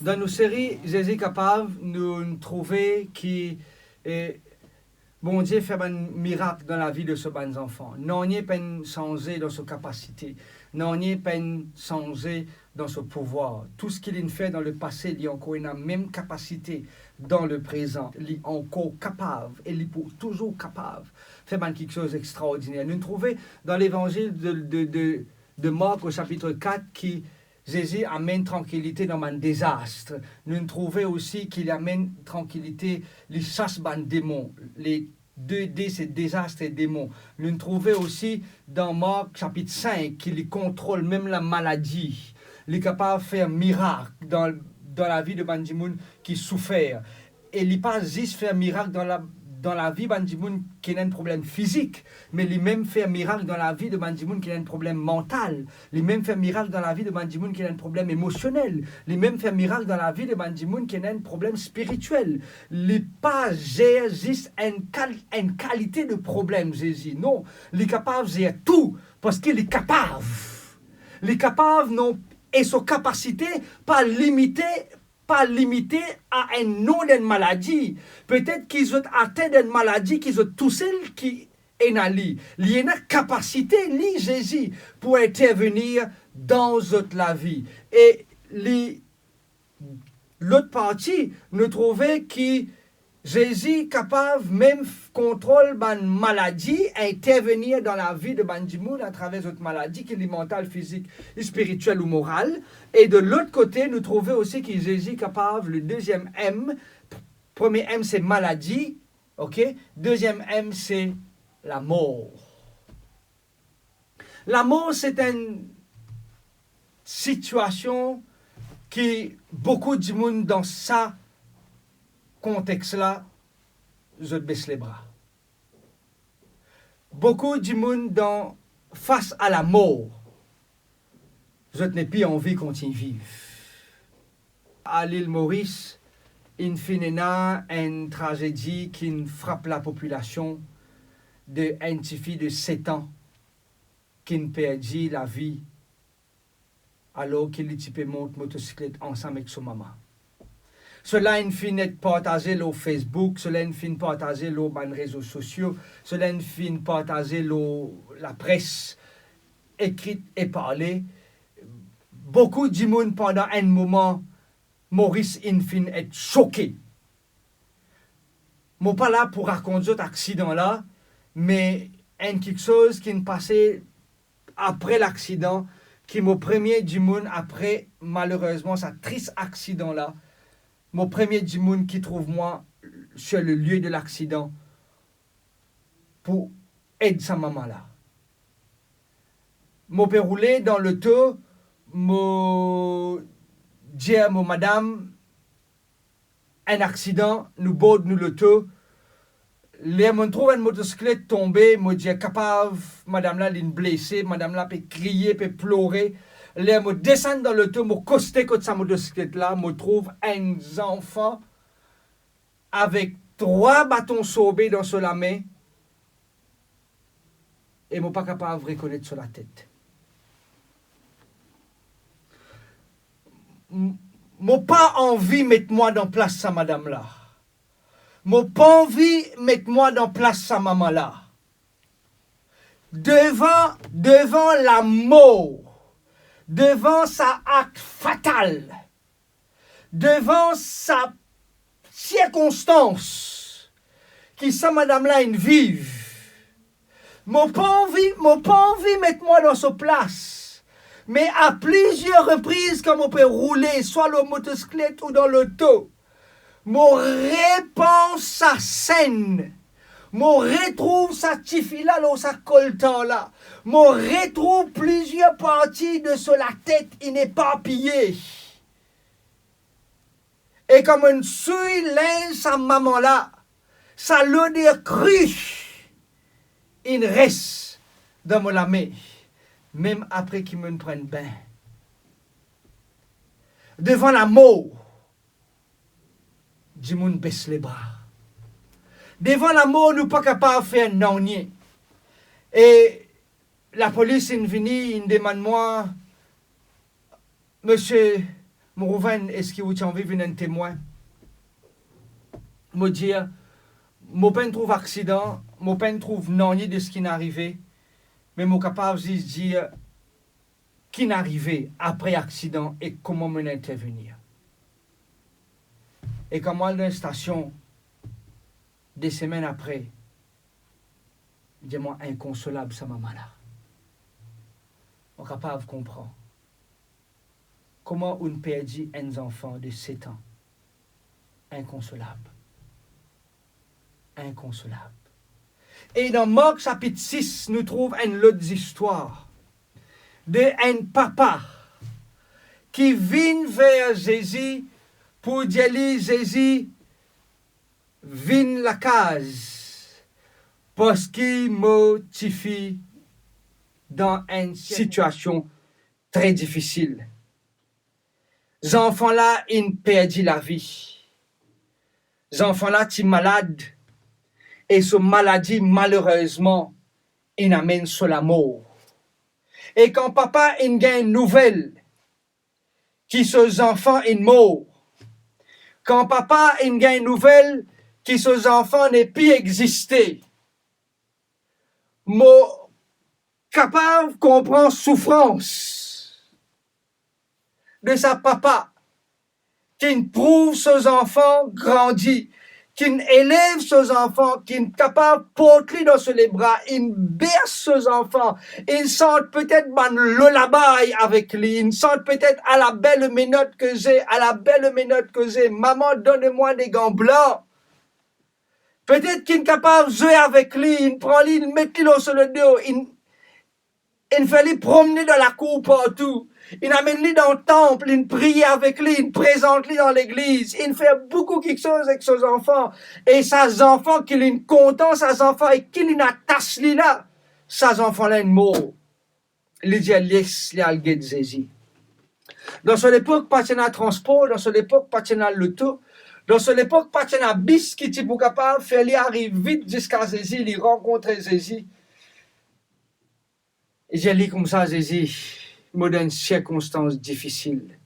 Dans nos séries, Jésus est capable de nous trouver qui est bon Dieu fait un miracle dans la vie de ce bon enfant. Non, il n'y a pas changé dans sa capacité. Non, il n'y a pas changé dans ce pouvoir. Tout ce qu'il fait dans le passé, il a encore une même capacité dans le présent. Il est encore capable et il est toujours capable de faire quelque chose d'extraordinaire. Nous trouvons dans l'évangile de Marc au chapitre 4 qui Jésus amène tranquillité dans un désastre. Nous trouvons aussi qu'il amène tranquillité, les chasse des démons. Les 2D, c'est désastre et démons. Nous trouvons aussi dans Marc chapitre 5 qu'il contrôle même la maladie. Il est capable de faire un miracle dans la vie de Bandimoun qui souffert. Et il n'est pas juste faire un miracle dans la vie de Bandimoun qui a un problème physique, mais il même fait un miracle dans la vie de Bandimoun qui a un problème mental. Il même fait un miracle dans la vie de Bandimoun qui a un problème émotionnel. Il même fait un miracle dans la vie de Bandimoun qui a un problème spirituel. Il n'est pas juste une qualité de problème, Jésus. Non, il est capable de gérer tout parce qu'il est capable. Il est capable, non, et sa capacité pas limitée à un nom d'une maladie. Peut-être qu'ils ont atteint d'une maladie, qu'ils ont tous celles qui est dans lui. Il y a une capacité, lui, Jésus, pour intervenir dans la vie. Et l'autre partie, nous trouvons que Jésus est capable, même contrôle une maladie, intervenir dans la vie de Bandimoun à travers cette maladie qui est mentale, physique, spirituelle ou morale. Et de l'autre côté, nous trouvons aussi que Jésus est capable, le deuxième M, premier M c'est maladie, ok? Deuxième M c'est la mort. La mort c'est une situation qui beaucoup de monde dans ça contexte-là, je baisse les bras. Beaucoup de monde face à la mort, je n'ai plus envie qu'on y vive. À l'île Maurice, il y a une tragédie qui frappe la population de une fille de 7 ans qui perdit la vie alors qu'il était monte motocyclette ensemble avec son maman. Cela est fin partagé sur Facebook, cela est fin partagé sur les réseaux sociaux, cela est fin partagé sur la presse écrite et parlée. Beaucoup de monde pendant un moment, Maurice Infin est choqué. Je ne suis pas là pour raconter cet accident-là, mais quelque chose qui est passé après l'accident, qui est mon premier du monde après, malheureusement, ce triste accident-là. Mon premier du monde qui trouve moi sur le lieu de l'accident pour aider sa maman là. Mon père roulé dans le taux, mon dit à mon madame, un accident, nous bord nous le taux. Les mon trouve une motocyclette tombée, me dit capable, madame là, elle est blessée, madame là peut crier, peut pleurer. Les me descend dans le tour, me costé contre sa motocyclette là, me trouve un enfant avec 3 bâtons sauvés dans la main et me pas capable de reconnaître sur la tête. M'ont pas envie de mettre moi dans place sa madame là. M'ont pas envie de mettre moi dans place sa maman là. Devant la mort, devant sa acte fatal, devant sa circonstance, qui sa madame là une vive. M'ont pas envie de mettre moi dans sa place. Mais à plusieurs reprises, quand on peut rouler, soit le motocyclette ou dans l'auto, mon réponse sa scène, mon retrouve sa tifila ou sa coltan là, mon retrouve plusieurs parties de sur la tête inéparpillée. Et comme une suie linge sa maman là, sa l'odeur crue, il reste dans mon main. Même après qu'il me prenne bain. Devant la mort, du monde baisse les bras. Devant la mort, nous ne sommes pas capables de faire non rien. Et la police est venue, il demande moi, monsieur, Mon reviens, est-ce que vous avez vu un témoin? Me dire, mon peine trouve accident, mon peine trouve non de ce qui n'est arrivé, mais mon capable de dire qui n'est arrivé après accident et comment me intervenir. Et quand moi, dans la station, des semaines après, dis-moi inconsolable, ça m'a malade. On est capable de comprendre comment on perdit un enfant de 7 ans. Inconsolable. Inconsolable. Et dans Marc chapitre 6, nous trouvons une autre histoire de un papa qui vient vers Jésus pour dire Jésus, viens la case parce qu'il motive dans une situation très difficile. Les enfants là, ils perdent la vie. Les enfants là, ils sont malades. Et cette maladie, malheureusement, il amène sur la mort. Et quand papa il gagne une nouvelle, qui ces enfants ils meurent. Quand papa il gagne une nouvelle, qui ces enfants n'est plus existé. Moi, capable de comprendre souffrance de sa papa, qui prouve ses enfants grandis, qui élève ses enfants, qui est capable de porter dans les bras, il berce ses enfants, il sent peut-être le lullaby avec lui, il sent peut-être à la belle minute que j'ai, maman donne-moi des gants blancs. Peut-être qu'il est capable de jouer avec lui, il prend lui, il met lui sur le dos, il fait lui promener dans la cour partout. Il amène lui dans le temple, il prie avec lui, il présente lui dans l'église. Il fait beaucoup quelque chose avec ses enfants. Et ses enfants qui sont contents, ses enfants, et qui sont attachent lui là, ses enfants là, ils mourent. Il dit, laisse les algues de Jésus. Dans cette époque, pas de transport, dans cette époque, pas de l'auto. Dans cette époque, pas de bis qui est capable de faire lui arriver vite jusqu'à Jésus, il rencontre Jésus. Et j'ai lu comme ça, Jésus, dans une circonstance difficile,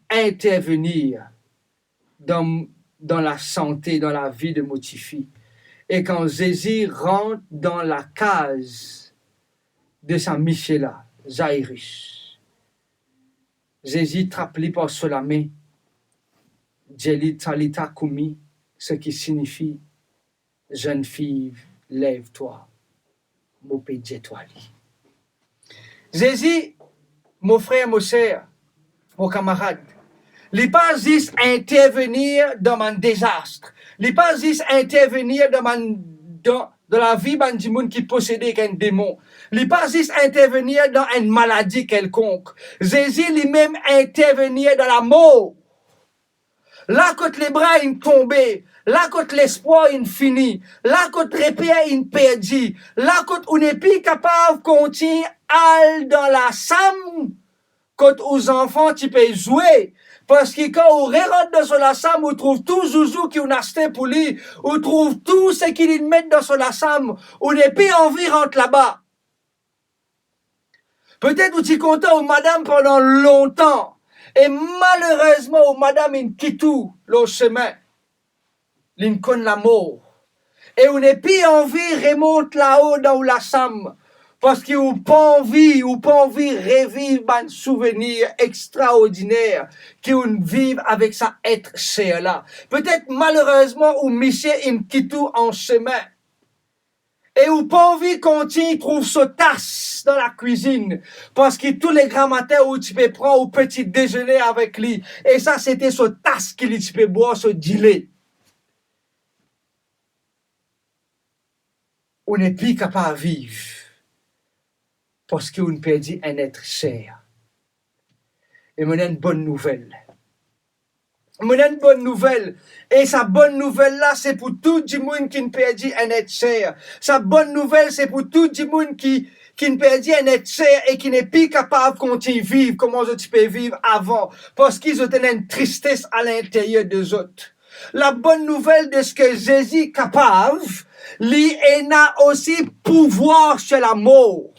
intervenir dans la santé, dans la vie de Motifi. Et quand Jésus rentre dans la case de sa Michela, Jairus, Jésus trappe lui par sur la main, Jeli Talita Kumi, ce qui signifie jeune fille, lève-toi, mopédie-toi. Jésus, mon frère, mon sœur, mon camarade, il n'est pas juste intervenir dans mon désastre. Il n'est pas juste intervenir dans la vie du monde qui possédait un démon. Il n'est pas juste intervenir dans une maladie quelconque. Jésus lui-même intervenir dans la mort. Là, quand les bras sont tombés, là, quand l'espoir est fini, là, quand les pieds sont perdus, là, quand on n'est plus capable de continuer à dans la sam, quand aux enfants, tu peux jouer. Parce que quand on rentre dans la sam, on trouve tout zouzou qui on a acheté pour lui, on trouve tout ce qu'il met dans la sam, on n'est plus envie de rentrer là-bas. Peut-être vous êtes content ou madame pendant longtemps. Et malheureusement, madame, il quitte tout le chemin. Il connaît la mort. Et on n'est plus envie de remonter là-haut dans la sam. Parce qu'on n'a pas envie de revivre un souvenir extraordinaire qu'on vive avec ça être cher là. Peut-être malheureusement, ou Michel, il quitte tout en chemin. Et ou pas envie qu'on trouve ce tasse dans la cuisine. Parce que tous les grands matins où tu peux prendre au petit déjeuner avec lui. Et ça, c'était ce tasse qu'il tu peux boire, ce gilet. On n'est plus capable de vivre. Parce qu'on perdit un être cher. Et on a une bonne nouvelle. On a une bonne nouvelle. Et sa bonne nouvelle là, c'est pour tout le monde qui ne perdit un être cher. Sa bonne nouvelle, c'est pour tout le monde qui ne perdit un être cher et qui n'est plus capable de continuer à vivre comme tu peux vivre avant. Parce qu'ils ont une tristesse à l'intérieur des autres. La bonne nouvelle de ce que Jésus est capable, il a aussi pouvoir sur la mort.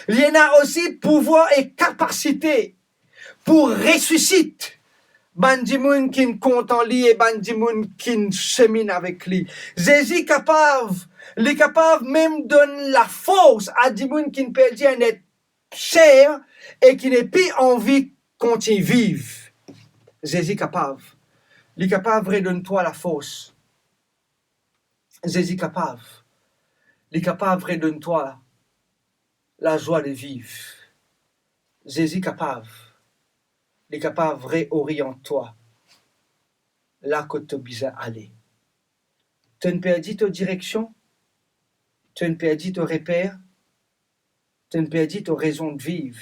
Il a aussi pouvoir et capacité pour ressusciter Bandimoun qui compte en lui et bandimoun qui chemine avec lui. Jésus capable, les capable même donne la force à dimoun qui ne peut dire être cher et qui n'est plus envie qu'on y vive. Jésus capable. Il est capable de donner toi la force. Jésus capable. Il est capable de donner toi la joie de vivre. Jésus capable. Il est capable de réorienter toi là que tu as besoin d'aller. Tu as perdu ta direction, tu as perdu ton repère, tu as perdu ta raison de vivre.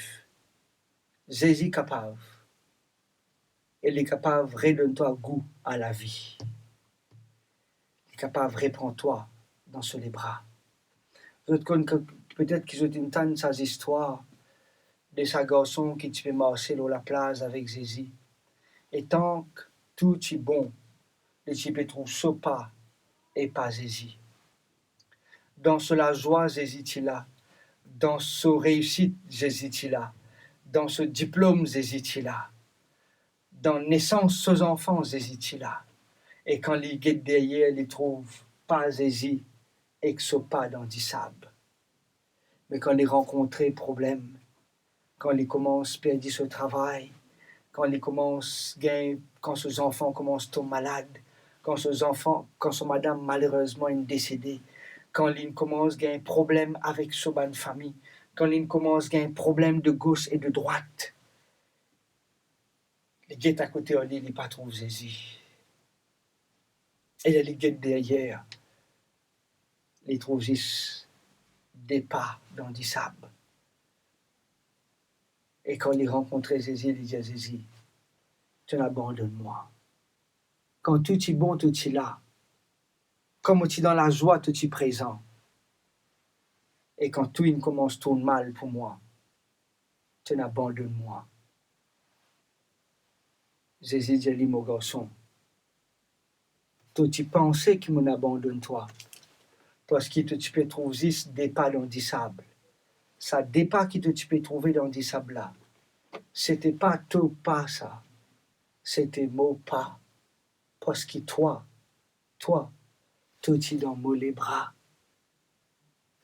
Jésus est capable. Il est capable de redonner toi goût à la vie. Il est capable de reprendre toi dans ses bras. Peut-être qu'ils ont entendu ces histoires de ce garçon qui peut marcher dans la plage avec Jésus. Et tant que tout est bon, tu peux trouver ce pas et pas Jésus. Dans la joie, Jésus est là. Dans sa réussite, Jésus est là. Dans ce diplôme, Jésus est là. Dans la naissance de ses enfants, Jésus est là. Et quand il guette derrière, il trouve pas Jésus et que ce pas dans du sable. Mais quand il rencontre problème, quand il commence à perdre ce travail, quand ses enfants commencent à tomber malades, quand son madame malheureusement est décédée, quand il commence à gagner problème avec sa bonne famille, quand il commence à gagner problème de gauche et de droite, les guettes à côté de lui, il n'est pas trouvé Jésus. Et les guettes derrière, les trouve juste des pas dans du sable. Et quand il rencontrait Jésus, il dit à Jésus, tu n'abandonnes moi. Quand tout est bon, tout est là. Comme tu es dans la joie, tout est présent. Et quand tout commence à tourner mal pour moi, tu n'abandonnes moi. Jésus dit à lui, mon garçon, tu penses qu'il m'abandonne toi. Parce que tu peux trouver juste des pas dans du sable. Ça des pas que tu peux trouver dans du sable là. C'était pas tout pas ça. C'était mon pas. Parce que toi, tout est dans moi les bras.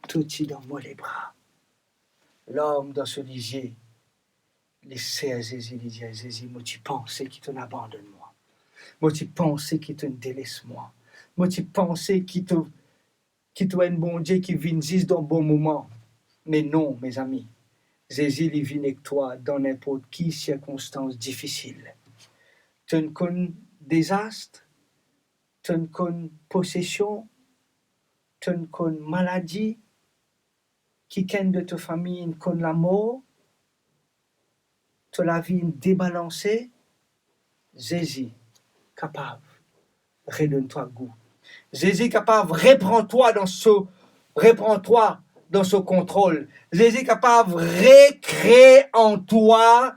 Tout est dans moi les bras. L'homme dans ce lisier, il sait à Jésus, il dit à Jésus, moi tu pensais qu'il te abandonne moi. Moi tu pensais qu'il te délaisse moi. Moi tu pensais qu'il te un bon Dieu qui vient juste dans bon moment. Mais non, mes amis. Jésus, il vient avec toi dans n'importe quelle circonstance difficile. Tu ne connais désastre, tu ne connais possession, tu ne connais maladie, quelqu'un de ta famille ne connaît la mort, tu as la vie débalancée. Jésus, capable, redonne-toi goût. Jésus capable, reprends-toi dans ce contrôle. Jésus capable, recréer en toi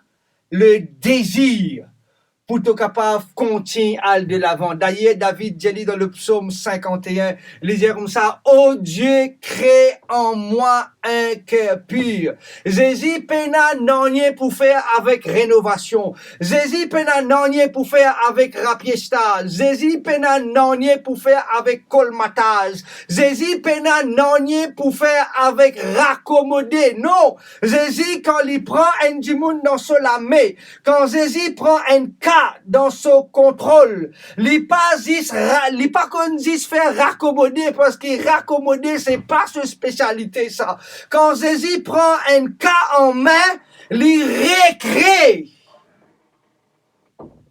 le désir pour être capable de continuer à aller de l'avant. D'ailleurs, David dit dans le psaume 51, il dit comme ça, « Oh Dieu, crée en moi un cœur pur. » Jésus pena n'en pour faire avec rénovation. Jésus pena n'en pour faire avec rapiestage. Jésus pena n'en pour faire avec colmatage. Jésus pena n'en pour faire avec raccommoder. Non, Jésus quand il prend un dimoun dans son lamé, quand Jésus prend un cas dans son contrôle, il pas qu'on dise faire raccommoder parce que raccommoder c'est pas sa spécialité ça. Quand Jésus prend un cas en main, il recrée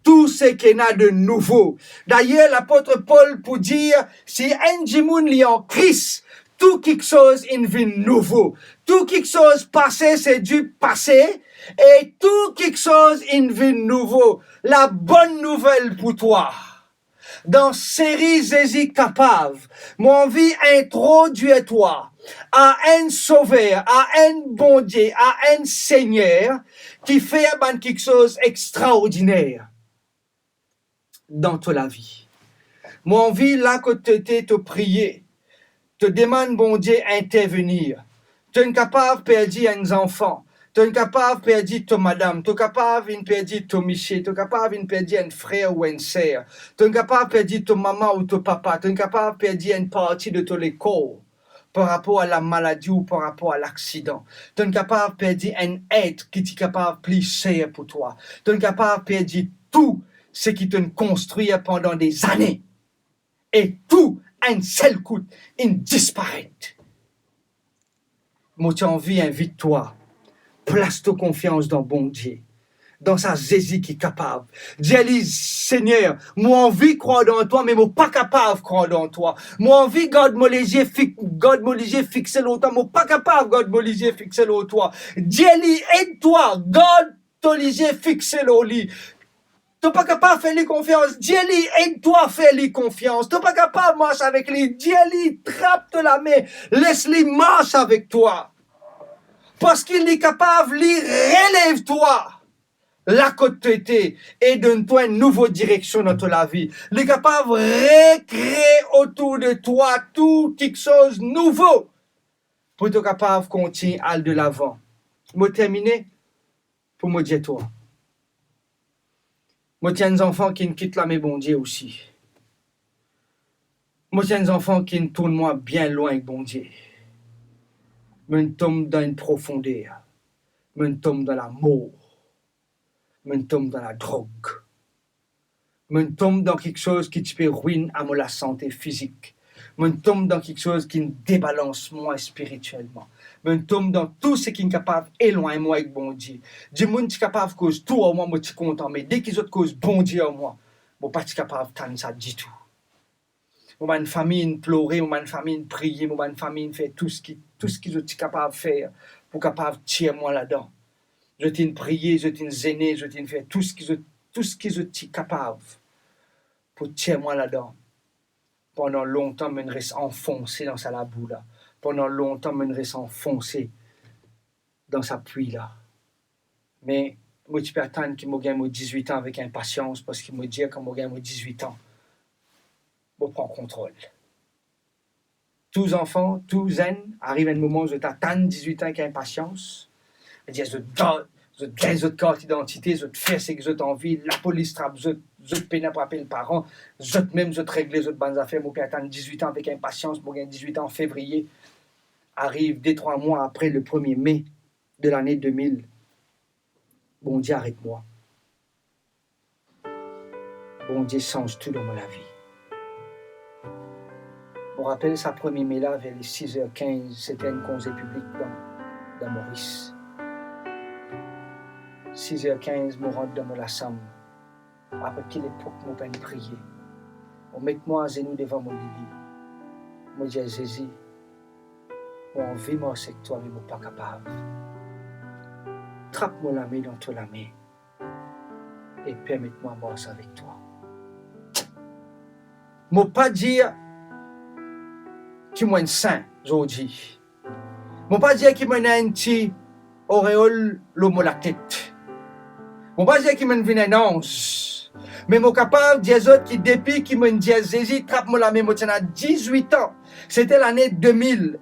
tout ce qu'il y a de nouveau. D'ailleurs, l'apôtre Paul pour dire, si un dimoun li en Christ, tout quelque chose in vie nouveau. Tout quelque chose passé, c'est du passé. Et tout quelque chose in vie nouveau. La bonne nouvelle pour toi. Dans série Jésus capable, mon vie introduit toi à un sauveur, à un bon Dieu, à un Seigneur qui fait quelque chose d'extraordinaire dans toute la vie. Mon vie là que tu te prier, te demande bon Dieu intervenir. Tu es capable de perdre un enfant. Tu es capable de perdre ton madame, tu es capable de perdre ton monsieur, tu es capable de perdre un frère ou une sœur, tu es capable de perdre ton maman ou ton papa, tu es capable de perdre une partie de ton école par rapport à la maladie ou par rapport à l'accident. Tu es capable de perdre un être qui est capable de plus cher pour toi. Tu es capable de perdre tout ce qui te construit pendant des années. Et tout, un seul coup, il disparaît. Moi, tu as envie d'une victoire. Place ta confiance dans bon Dieu, dans sa Jésus qui est capable. Dieu dit, Seigneur, moi envie de croire dans toi, mais moi pas capable de croire dans toi. Moi envie garde mon les yeux fixé sur toi, moi pas capable de garde mon les yeux fixé sur toi. Dieu dit, aide-toi, garde ton les yeux fixé sur lui. Tu n'es pas capable de faire les confiance. Dieu dit, aide-toi à faire les confiance. Tu n'es pas capable de marcher avec lui. Dieu dit, trappe la main, laisse-lui marcher avec toi. Parce qu'il est capable, lui, relève-toi. La côté et donne-toi une nouvelle direction dans ta vie. Il est capable de recréer autour de toi tout quelque chose de nouveau pour être capable de continuer à aller de l'avant. Je terminer pour me dire toi. Moi, tiens des enfants qui ne quittent la maison bon Dieu aussi. Moi, tiens des enfants qui ne tournent moi bien loin avec bon Dieu. Je tombe dans une profondeur. Je tombe dans la mort. Je tombe dans la drogue. Je tombe dans quelque chose qui peut ruiner à moi la santé physique. Je tombe dans quelque chose qui me débalance moi spirituellement. Je tombe dans tout ce qui est capable d'éloigner moi avec bon Dieu. Dieu est capable de cause tout à moi, je suis content. Mais dès qu'ils ont cause bon Dieu à moi, je ne suis pas capable de faire ça du tout. Je suis une famille pleurer, je suis une famille prier, je suis une famille faire tout ce qu'ils sont capables de faire pour capable de tirer moi là-dedans. Je t'ai prié, je t'ai zéné, je t'ai fait tout ce qu'ils sont capables pour tirer moi là-dedans. Pendant longtemps, je reste enfoncé dans sa boue là. Pendant longtemps, je reste enfoncé dans sa pluie là. Mais moi, je peux attendre qu'il me gagne 18 ans avec impatience parce qu'il me dit quand je gagne 18 ans, je prends contrôle. Tous les enfants, tous zen, arrivent à un moment où je t'attends 18 ans avec impatience. Je dis, je gagne votre carte d'identité, je te fais ce que je t'ai envie, la police trappe, je te peine pour appeler les parents, je te règle les bonnes affaires, je peux attendre 18 ans avec impatience, je gagne 18 ans en février, arrive 2-3 mois après le 1er mai de l'année 2000, bon Dieu arrête-moi. Bon Dieu change tout dans ma vie. Je me rappelle sa 1er mai là, vers les 6h15, c'était une congé public dans Maurice. 6h15, je rentre dans la chambre. Après quelle époque, je peux prier. On met moi à genoux devant mon lit. Je dis à Jésus, j'ai envie de marcher avec toi, mais je ne suis pas capable. Trappe-moi la main dans toi la main et permets-moi de marcher avec toi. Je ne peux pas dire qu'il est un saint aujourd'hui. Je ne peux pas dire qu'il est un petit auréole l'homme la tête. Je ne peux pas dire qu'il est un ange. Mais je suis capable de dire aux autres qui, depuis qu'ils me disent Jésus, trappe-moi la main, je suis 18 ans. C'était l'année 2000.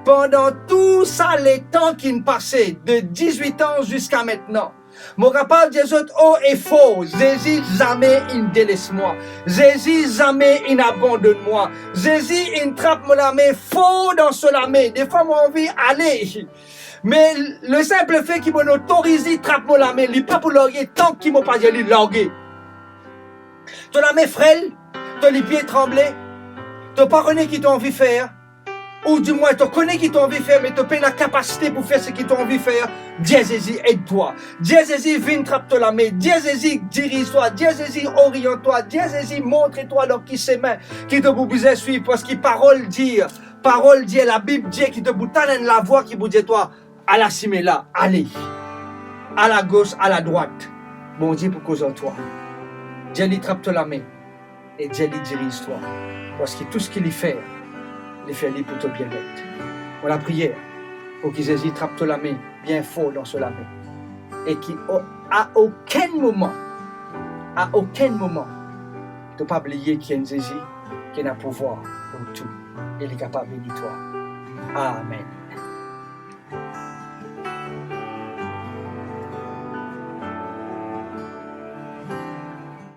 Pendant tout ça, les temps qui me passaient, de 18 ans jusqu'à maintenant, je suis capable de dire aux autres, haut et faux, Jésus, jamais il ne délaisse moi. Jésus, jamais il n'abandonne moi. Jésus, il trappe-moi la main, faux dans la main. Des fois, j'ai envie d'aller. Mais le simple fait qu'il m'autorise, trappe-moi la main, il n'est pas pour larguer tant qu'il ne m'a pas dit de larguer. Tu as la main frêle, tu as les pieds tremblés, tu n'as pas reconnu qui t'a envie de faire, ou du moins tu connais qui t'a envie de faire, mais tu n'as pas la capacité pour faire ce qu'il t'a envie de faire. Dieu Jésus, aide-toi. Dieu Jésus, viens trappe-toi la main. Dieu Jésus, dirige-toi. Dieu Jésus, oriente-toi. Dieu Jésus, montre-toi dans qui c'est main, qui te besoin suivre, parce que parole dit, la Bible dit, qui te boutonne la voix qui vous dit toi, à la cime là, allez, à la gauche, à la droite. Bon Dieu pour cause de toi. Dieu lui trappe-toi la main et Dieu lui dirige-toi. Parce que tout ce qu'il y fait, il fait pour te bien-être. On la prière pour que Jésus trappe-toi la main bien fort dans la main. Et qu'à aucun moment, tu ne pas oublier qu'il y a un Jésus qui a un pouvoir pour tout. Il est capable de toi. Amen.